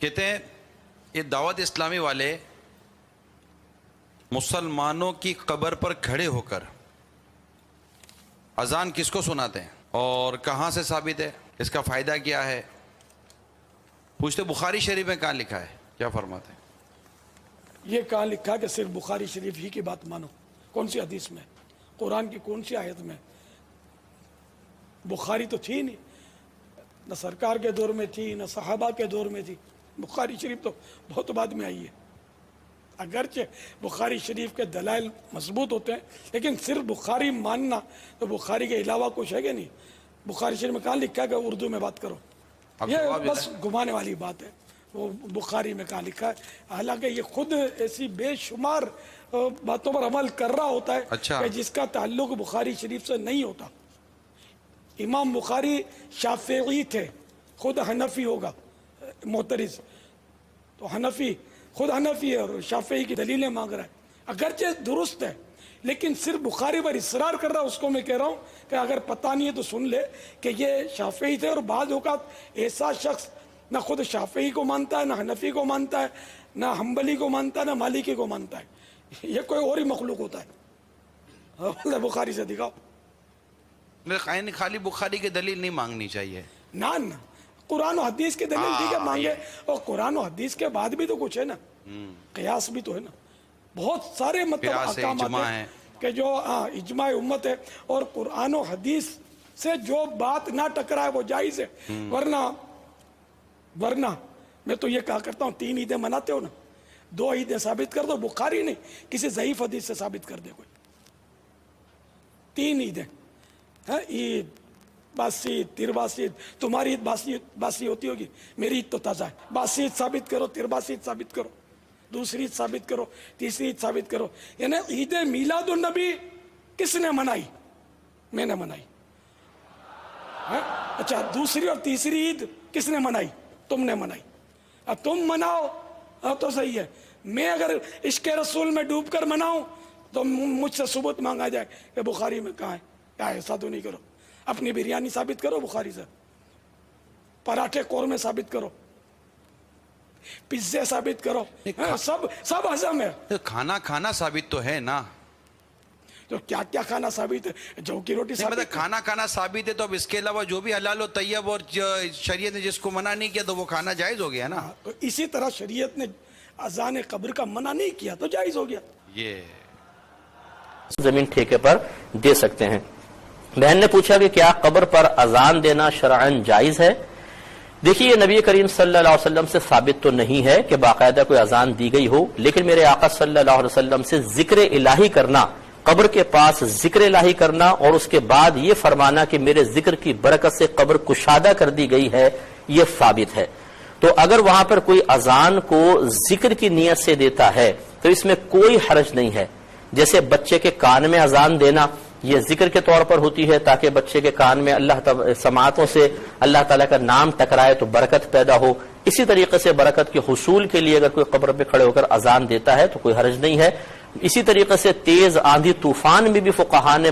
کہتے ہیں یہ دعوت اسلامی والے مسلمانوں کی قبر پر کھڑے ہو کر اذان کس کو سناتے ہیں اور کہاں سے ثابت ہے، اس کا فائدہ کیا ہے؟ پوچھتے بخاری شریف میں کہاں لکھا ہے، کیا فرماتے ہیں؟ یہ کہاں لکھا کہ صرف بخاری شریف ہی کی بات مانو؟ کون سی حدیث میں، قرآن کی کون سی آیت میں؟ بخاری تو تھی نہیں، نہ سرکار کے دور میں تھی نہ صحابہ کے دور میں تھی. بخاری شریف تو بہت بعد میں آئی ہے. اگرچہ بخاری شریف کے دلائل مضبوط ہوتے ہیں لیکن صرف بخاری ماننا تو بخاری کے علاوہ کچھ ہے کہ نہیں؟ بخاری شریف میں کہاں لکھا ہے کہ اردو میں بات کرو؟ یہ بس گھمانے والی بات ہے. وہ بخاری میں کہاں لکھا ہے؟ حالانکہ یہ خود ایسی بے شمار باتوں پر عمل کر رہا ہوتا ہے کہ جس کا تعلق بخاری شریف سے نہیں ہوتا. امام بخاری شافعی تھے، خود حنفی ہوگا معترض، تو حنفی خود حنفی ہے اور شافعی کی دلیلیں مانگ رہا ہے. اگرچہ درست ہے لیکن صرف بخاری پر اصرار کر رہا ہے. اس کو میں کہہ رہا ہوں کہ اگر پتہ نہیں ہے تو سن لے کہ یہ شافعی تھے. اور بعض اوقات ایسا شخص نہ خود شافعی کو مانتا ہے، نہ حنفی کو مانتا ہے، نہ حنبلی کو مانتا ہے، نہ مالکی کو مانتا ہے. یہ کوئی اور ہی مخلوق ہوتا ہے. بخاری سے دکھاؤ. خالی بخاری کی دلیل نہیں مانگنی چاہیے. نہ قرآن و حدیث کی دلیل ٹھیک ہے مانگے، اور قرآن و حدیث کے بعد بھی تو کچھ ہے نا، قیاس بھی تو ہے نا. بہت سارے مطلب احکامات ہیں کہ جو اجماع امت ہے، اور قرآن و حدیث سے جو بات نہ ٹکرائے وہ جائز ہے. ورنہ میں تو یہ کہا کرتا ہوں 3 عیدیں مناتے ہو نا، 2 عیدیں ثابت کر دو. بخاری نہیں، کسی ضعیف حدیث سے ثابت کر دے کوئی. 3 عیدیں، عید باسی عید، تیر باسی عید. تمہاری عید باسی ہوتی ہوگی، میری عید تو تازہ ہے. باسی عید ثابت کرو، تیر باسی عید ثابت کرو، دوسری عید ثابت کرو، تیسری عید ثابت کرو. یعنی عید میلاد النبی کس نے منائی؟ میں نے منائی. اچھا دوسری اور تیسری عید کس نے منائی؟ تم نے منائی. اب تم مناؤ تو صحیح ہے. میں اگر عشق رسول میں ڈوب کر مناؤں تو مجھ سے ثبوت مانگا جائے کہ بخاری میں کہاں ہے. کیا ایسا تو نہیں کرو. اپنی بریانی ثابت کرو بخاری سے، پراٹھے قورمے ثابت کرو، پیزے ثابت کرو. سب ہضم ہے. کھانا ثابت تو ہے نا. تو کیا کیا کھانا ثابت ہے؟ جو کی روٹی ثابت ہے. کھانا ثابت ہے تو اب اس کے علاوہ جو بھی حلال و طیب اور شریعت نے جس کو منع نہیں کیا تو وہ کھانا جائز ہو گیا نا. تو اسی طرح شریعت نے اذان قبر کا منع نہیں کیا تو جائز ہو گیا. یہ زمین ٹھیکے پر دے سکتے ہیں. بہن نے پوچھا کہ کیا قبر پر اذان دینا شرعاً جائز ہے؟ دیکھیے نبی کریم صلی اللہ علیہ وسلم سے ثابت تو نہیں ہے کہ باقاعدہ کوئی اذان دی گئی ہو، لیکن میرے آقا صلی اللہ علیہ وسلم سے ذکر الہی کرنا، قبر کے پاس ذکر الہی کرنا اور اس کے بعد یہ فرمانا کہ میرے ذکر کی برکت سے قبر کشادہ کر دی گئی ہے، یہ ثابت ہے. تو اگر وہاں پر کوئی اذان کو ذکر کی نیت سے دیتا ہے تو اس میں کوئی حرج نہیں ہے. جیسے بچے کے کان میں اذان دینا یہ ذکر کے طور پر ہوتی ہے تاکہ بچے کے کان میں اللہ سماعتوں سے اللہ تعالیٰ کا نام ٹکرائے تو برکت پیدا ہو. اسی طریقے سے برکت کے حصول کے لیے اگر کوئی قبر پہ کھڑے ہو کر اذان دیتا ہے تو کوئی حرج نہیں ہے. اسی طریقے سے تیز آندھی طوفان میں بھی فقہاء نے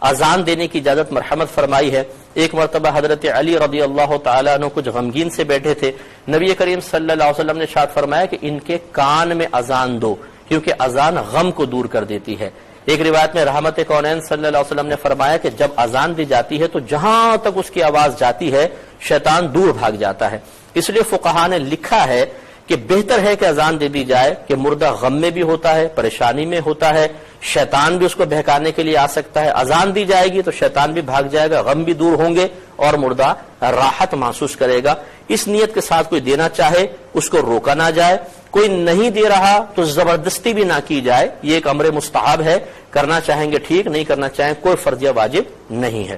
اذان دینے کی اجازت مرحمت فرمائی ہے. ایک مرتبہ حضرت علی رضی اللہ تعالیٰ عنہ کچھ غمگین سے بیٹھے تھے. نبی کریم صلی اللہ علیہ وسلم نے ارشاد فرمایا کہ ان کے کان میں اذان دو کیونکہ اذان غم کو دور کر دیتی ہے. ایک روایت میں رحمت کونین صلی اللہ علیہ وسلم نے فرمایا کہ جب اذان دی جاتی ہے تو جہاں تک اس کی آواز جاتی ہے شیطان دور بھاگ جاتا ہے. اس لیے فقہاء نے لکھا ہے کہ بہتر ہے کہ اذان دے دی جائے کہ مردہ غم میں بھی ہوتا ہے، پریشانی میں ہوتا ہے، شیطان بھی اس کو بہکانے کے لیے آ سکتا ہے. اذان دی جائے گی تو شیطان بھی بھاگ جائے گا، غم بھی دور ہوں گے اور مردہ راحت محسوس کرے گا. اس نیت کے ساتھ کوئی دینا چاہے اس کو روکا نہ جائے. کوئی نہیں دے رہا تو زبردستی بھی نہ کی جائے. یہ ایک امر مستحب ہے، کرنا چاہیں گے ٹھیک، نہیں کرنا چاہیں کوئی فرضیہ واجب نہیں ہے.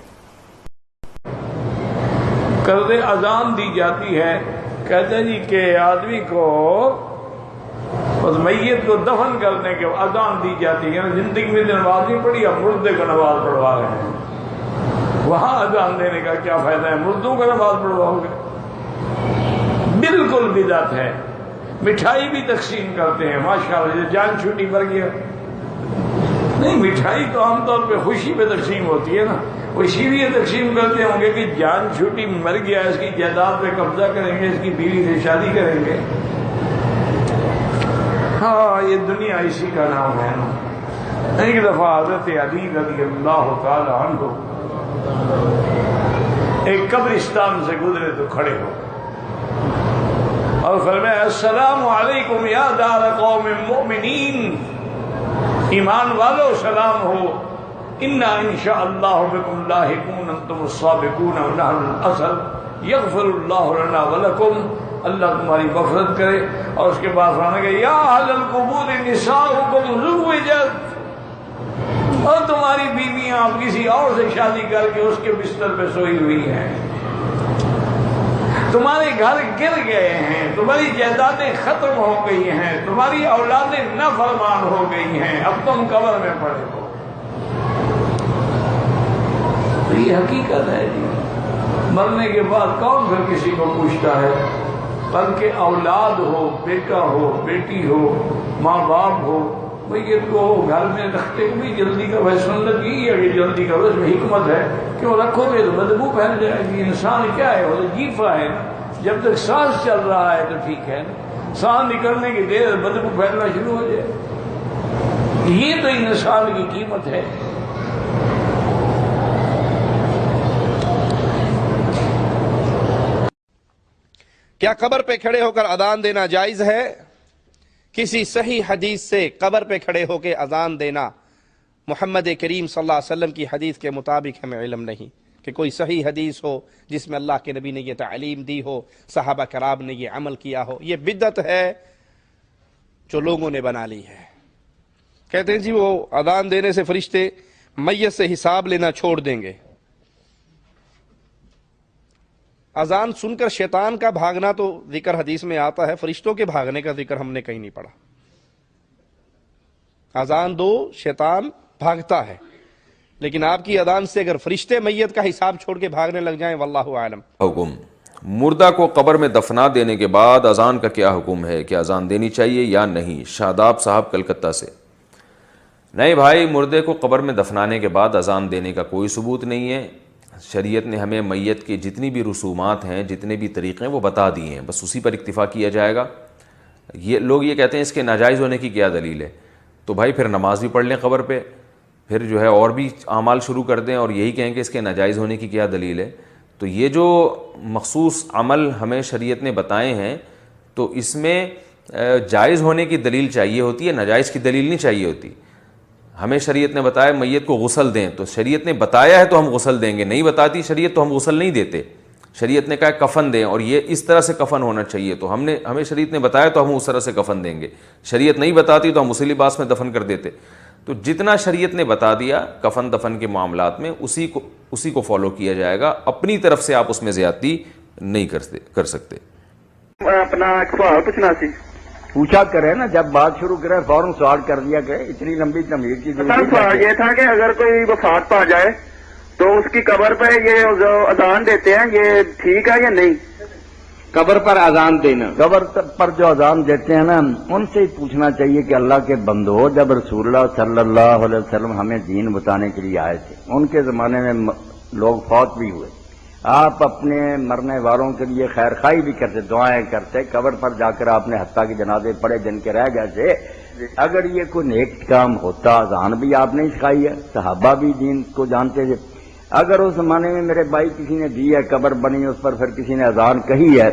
قبل اذان دی جاتی ہے، کہتے ہیں جی کہ آدمی کو اس میت کو دفن کرنے کے اذان دی جاتی ہے. زندگی میں نماز نہیں پڑھی، اب مردے کو نماز پڑھوا رہے ہیں. وہاں اذان دینے کا کیا فائدہ ہے؟ مردوں کو نماز پڑھواؤ گے. بالکل بدعت ہے. مٹھائی بھی تقسیم کرتے ہیں ماشاءاللہ، جان چھٹی پر گیا نہیں. مٹھائی تو عام طور پہ خوشی پہ تقسیم ہوتی ہے نا. وہ شیویہ تقسیم کرتے ہوں گے کہ جان چھوٹی مر گیا، اس کی جائیداد پہ قبضہ کریں گے، اس کی بیوی سے شادی کریں گے۔ ہاں یہ دنیا اسی کا نام ہے نا۔ ایک دفعہ حضرت علی رضی اللہ تعالی عنہ ایک قبرستان سے گزرے تو کھڑے ہو اور فرمایا السلام علیکم یا دار قوم مؤمنین، ایمان والو سلام ہو، انا انشاء اللہ بکم لاحقون انتم السابقون ونحن الاصل یغفر اللہ لنا ولکم، اللہ تمہاری مغفرت کرے۔ اور اس کے بعد فرمایا کہ یا اہل القبور نساؤکم زوجت، اور تمہاری بیویاں آپ کسی اور سے شادی کر کے اس کے بستر پہ سوئی ہوئی ہیں، تمہارے گھر گر گئے ہیں، تمہاری جائیدادیں ختم ہو گئی ہیں، تمہاری اولادیں نافرمان ہو گئی ہیں، اب تم قبر میں پڑے ہو۔ تو یہ حقیقت ہے جی، مرنے کے بعد کون پھر کسی کو پوچھتا ہے؟ بلکہ اولاد ہو، بیٹا ہو، بیٹی ہو، ماں باپ ہو، میت کو گھر میں رکھتے ہوئے جلدی کا بھائی سنت یہی ہے کہ جلدی کرو، اس میں حکمت ہے کہ وہ رکھو گے تو بدبو پھیل جائے گی۔ انسان کیا ہے، وہ تو جیفا ہے نا، جب تک سانس چل رہا ہے تو ٹھیک ہے نا، سانس نکلنے کی دیر بدبو پھیلنا شروع ہو جائے۔ یہ تو انسان کی قیمت ہے۔ کیا قبر پہ کھڑے ہو کر اذان دینا جائز ہے؟ کسی صحیح حدیث سے قبر پہ کھڑے ہو کے اذان دینا محمد کریم صلی اللہ علیہ وسلم کی حدیث کے مطابق ہمیں علم نہیں کہ کوئی صحیح حدیث ہو جس میں اللہ کے نبی نے یہ تعلیم دی ہو، صحابہ کرام نے یہ عمل کیا ہو۔ یہ بدعت ہے جو لوگوں نے بنا لی ہے۔ کہتے ہیں جی وہ اذان دینے سے فرشتے میت سے حساب لینا چھوڑ دیں گے۔ اذان سن کر شیطان کا بھاگنا تو ذکر حدیث میں آتا ہے، فرشتوں کے بھاگنے کا ذکر ہم نے کہیں نہیں پڑھا۔ اذان دو شیطان بھاگتا ہے، لیکن آپ کی اذان سے اگر فرشتے میت کا حساب چھوڑ کے بھاگنے لگ جائیں، واللہ عالم۔ حکم مردہ کو قبر میں دفنا دینے کے بعد اذان کا کیا حکم ہے؟ کیا اذان دینی چاہیے یا نہیں؟ شاداب صاحب کلکتہ سے۔ نہیں بھائی، مردے کو قبر میں دفنانے کے بعد اذان دینے کا کوئی ثبوت نہیں ہے۔ شریعت نے ہمیں میت کی جتنی بھی رسومات ہیں، جتنے بھی طریقے ہیں وہ بتا دیے ہیں، بس اسی پر اکتفا کیا جائے گا۔ یہ لوگ یہ کہتے ہیں اس کے ناجائز ہونے کی کیا دلیل ہے؟ تو بھائی پھر نماز بھی پڑھ لیں قبر پہ، پھر جو ہے اور بھی اعمال شروع کر دیں اور یہی کہیں کہ اس کے ناجائز ہونے کی کیا دلیل ہے۔ تو یہ جو مخصوص عمل ہمیں شریعت نے بتائے ہیں تو اس میں جائز ہونے کی دلیل چاہیے ہوتی ہے، ناجائز کی دلیل نہیں چاہیے ہوتی۔ ہمیں شریعت نے بتایا میت کو غسل دیں تو شریعت نے بتایا ہے تو ہم غسل دیں گے، نہیں بتاتی شریعت تو ہم غسل نہیں دیتے۔ شریعت نے کہا کفن دیں اور یہ اس طرح سے کفن ہونا چاہیے تو ہمیں شریعت نے بتایا تو ہم اس طرح سے کفن دیں گے۔ شریعت نہیں بتاتی تو ہم اسی لباس میں دفن کر دیتے۔ تو جتنا شریعت نے بتا دیا کفن دفن کے معاملات میں اسی کو فالو کیا جائے گا، اپنی طرف سے آپ اس میں زیادتی نہیں کر سکتے۔ اپنا ایک سوال پوچھنا سی، پوچھا کرے نا، جب بات شروع کرے فوراً سوال کر دیا کرے، اتنی لمبی تمہید کی سوال یہ تھا کہ اگر کوئی وفات پا جائے تو اس کی قبر پہ یہ جو اذان دیتے ہیں یہ ٹھیک ہے یا نہیں؟ قبر پر اذان دینا، قبر پر جو اذان دیتے ہیں نا ان سے ہی پوچھنا چاہیے کہ اللہ کے بندو، جب رسول اللہ صلی اللہ علیہ وسلم ہمیں دین بتانے کے لیے آئے تھے، ان کے زمانے میں لوگ فوت بھی ہوئے، آپ اپنے مرنے والوں کے لیے خیر خواہی بھی کرتے، دعائیں کرتے، قبر پر جا کر آپ نے حتیٰ کے جنازے پڑے جن کے رہ گئے تھے۔ اگر یہ کوئی نیک کام ہوتا، اذان بھی آپ نے سکھائی ہے، صحابہ بھی دین کو جانتے تھے، اگر اس زمانے میں میرے بھائی کسی نے دی ہے، قبر بنی اس پر پھر کسی نے اذان کہی ہے،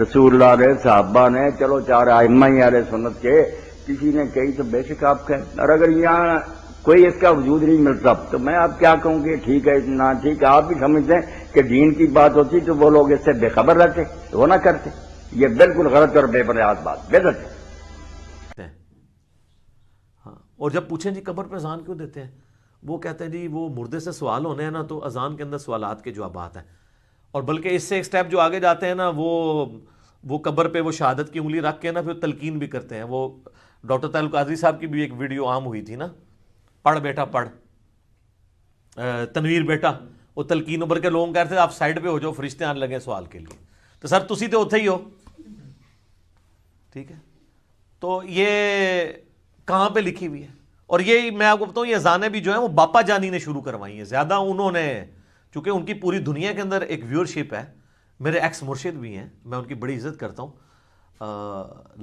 رسول اللہ علیہ صحابہ نے، چلو چار ائمہ ہی اہل سنت کے کسی نے کہی تو بے شک آپ کہیں، اور اگر یہاں کوئی اس کا وجود نہیں ملتا تو میں آپ کیا کہوں گی ٹھیک ہے نہ ٹھیک ہے۔ آپ بھی سمجھتے ہیں کہ دین کی بات ہوتی تو وہ لوگ اس سے بے خبر رہتے، وہ نہ کرتے۔ یہ بالکل غلط اور بے بنیاد بات، بدعت ہے۔ ہاں، اور جب پوچھیں جی قبر پہ اذان کیوں دیتے ہیں، وہ کہتے ہیں جی وہ مردے سے سوال ہونے ہیں نا، تو اذان کے اندر سوالات کے جوابات ہیں، اور بلکہ اس سے ایک سٹیپ جو آگے جاتے ہیں نا، وہ قبر پہ وہ شہادت کی انگلی رکھ کے نا پھر تلقین بھی کرتے ہیں۔ وہ ڈاکٹر طاہر القادری صاحب کی بھی ایک ویڈیو عام ہوئی تھی نا، پڑھ بیٹا پڑھ، تنویر بیٹا، وہ تلقین ابھر کے لوگوں کہتے ہیں آپ سائڈ پہ ہو جاؤ، فرشتے آنے لگے سوال کے لیے، تو سر تسی تو اتھے ہی ہو، ٹھیک ہے۔ تو یہ کہاں پہ لکھی ہوئی ہے؟ اور یہ میں آپ کو بتاؤں یہ اذانیں بھی جو ہیں وہ باپا جانی نے شروع کروائی ہیں، زیادہ انہوں نے چونکہ ان کی پوری دنیا کے اندر ایک ویورشپ ہے. میرے ایکس مرشد بھی ہیں, میں ان کی بڑی عزت کرتا ہوں,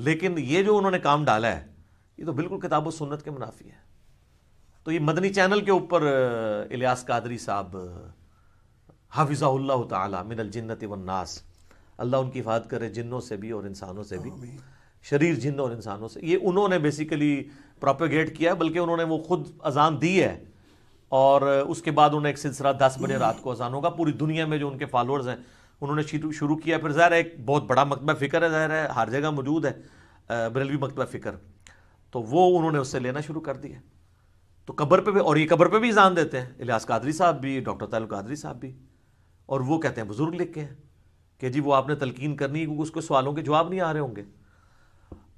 لیکن یہ جو انہوں نے کام ڈالا ہے یہ تو بالکل کتاب و سنت کے منافی ہے. تو یہ مدنی چینل کے اوپر الیاس قادری صاحب حافظہ اللہ تعالی من الجنت والناس, اللہ ان کی حفاظت کرے جنوں سے بھی اور انسانوں سے بھی, شریر جن اور انسانوں سے, یہ انہوں نے بیسیکلی پروپیگیٹ کیا, بلکہ انہوں نے وہ خود اذان دی ہے اور اس کے بعد انہوں نے ایک سلسلہ 10 بجے رات کو اذان ہوگا, پوری دنیا میں جو ان کے فالوورز ہیں انہوں نے شروع کیا. پھر ظاہر ہے ایک بہت بڑا مکتبہ فکر ہے, ظاہر ہے ہر جگہ موجود ہے بریلوی مکتبہ فکر, تو وہ انہوں نے اس سے لینا شروع کر دیا. تو قبر پہ بھی, اور یہ قبر پہ بھی اذان دیتے ہیں, الیاس قادری صاحب بھی, ڈاکٹر طاہر القادری صاحب بھی, اور وہ کہتے ہیں بزرگ لکھ کے ہیں کہ جی وہ آپ نے تلقین کرنی ہے کیونکہ اس کو سوالوں کے جواب نہیں آ رہے ہوں گے.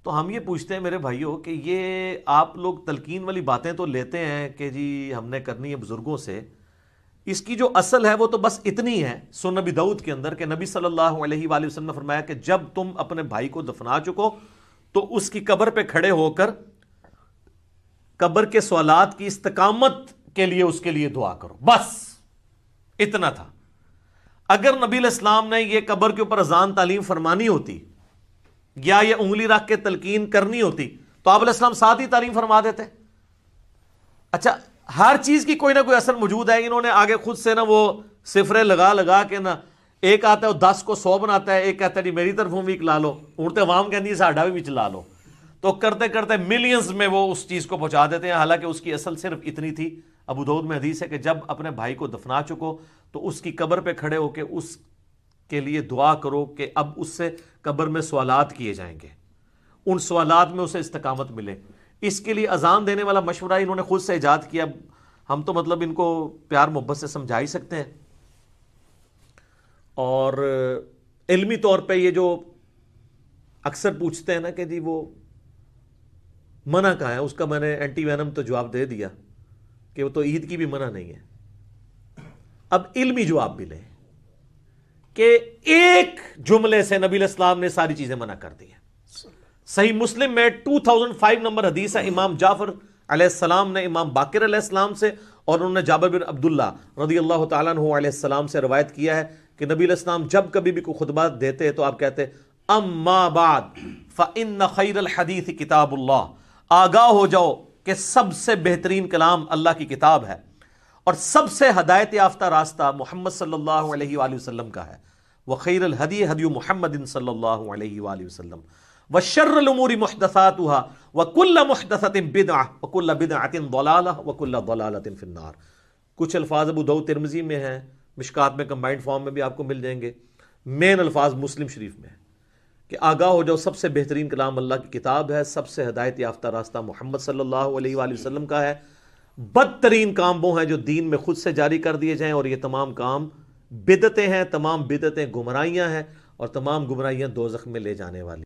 تو ہم یہ پوچھتے ہیں میرے بھائیوں کہ یہ آپ لوگ تلقین والی باتیں تو لیتے ہیں کہ جی ہم نے کرنی ہے بزرگوں سے, اس کی جو اصل ہے وہ تو بس اتنی ہے سنن نبی داؤد کے اندر کہ نبی صلی اللہ علیہ وآلہ وسلم نے فرمایا کہ جب تم اپنے بھائی کو دفنا چکو تو اس کی قبر پہ کھڑے ہو کر قبر کے سوالات کی استقامت کے لیے اس کے لیے دعا کرو. بس اتنا تھا. اگر نبی علیہ السلام نے یہ قبر کے اوپر اذان تعلیم فرمانی ہوتی یا یہ انگلی رکھ کے تلقین کرنی ہوتی تو آپ علیہ السلام ساتھ ہی تعلیم فرما دیتے. اچھا, ہر چیز کی کوئی نہ کوئی اثر موجود ہے. انہوں نے آگے خود سے نا وہ صفرے لگا کے نا, ایک آتا ہے وہ 10 کو 100 بناتا ہے, ایک کہتا ہے جی میری طرفوں بھی لا لو, اڑتے عوام کہتی ہے ساڈا بھی چلا لو, تو کرتے کرتے ملینز میں وہ اس چیز کو پہنچا دیتے ہیں. حالانکہ اس کی اصل صرف اتنی تھی. ابو داؤد میں حدیث ہے کہ جب اپنے بھائی کو دفنا چکو تو اس کی قبر پہ کھڑے ہو کے اس کے لیے دعا کرو کہ اب اس سے قبر میں سوالات کیے جائیں گے, ان سوالات میں اسے استقامت ملے. اس کے لیے اذان دینے والا مشورہ انہوں نے خود سے ایجاد کیا. ہم تو مطلب ان کو پیار محبت سے سمجھا ہی سکتے ہیں. اور علمی طور پہ یہ جو اکثر پوچھتے ہیں نا کہ جی وہ منع کہاں ہے, اس کا میں نے اینٹی وینم تو جواب دے دیا کہ وہ تو عید کی بھی منع نہیں ہے. اب علمی جواب بھی لیں کہ ایک جملے سے نبی علیہ السلام نے ساری چیزیں منع کر دی ہیں. صحیح مسلم میں 2005 نمبر حدیث ہے, امام جعفر علیہ السلام نے امام باقر علیہ السلام سے اور انہوں نے جابر بن عبداللہ رضی اللہ تعالیٰ عنہ علیہ السلام سے روایت کیا ہے کہ نبی علیہ السلام جب کبھی بھی کوئی خطبہ دیتے تو آپ کہتے اما بعد فإن خیر الحدیث کتاب اللہ, آگاہ ہو جاؤ کہ سب سے بہترین کلام اللہ کی کتاب ہے اور سب سے ہدایت یافتہ راستہ محمد صلی اللہ علیہ وآلہ وسلم کا ہے. وخیر الہدی ہدی محمد صلی اللہ علیہ وآلہ وسلم وشر الامور محدثاتها وکل محدثۃ بدعہ وکل بدعۃ ضلالہ وکل ضلالۃ فی النار. کچھ الفاظ ابو داؤد ترمذی میں ہیں, مشکات میں کمبائنڈ فارم میں بھی آپ کو مل جائیں گے, مین الفاظ مسلم شریف میں کہ آگاہ ہو جاؤ سب سے بہترین کلام اللہ کی کتاب ہے, سب سے ہدایت یافتہ راستہ محمد صلی اللہ علیہ وآلہ وسلم کا ہے. بدترین کام وہ ہیں جو دین میں خود سے جاری کر دیے جائیں, اور یہ تمام کام بدعتیں ہیں, تمام بدعتیں گمراہیاں ہیں, اور تمام گمراہیاں دوزخ میں لے جانے والی.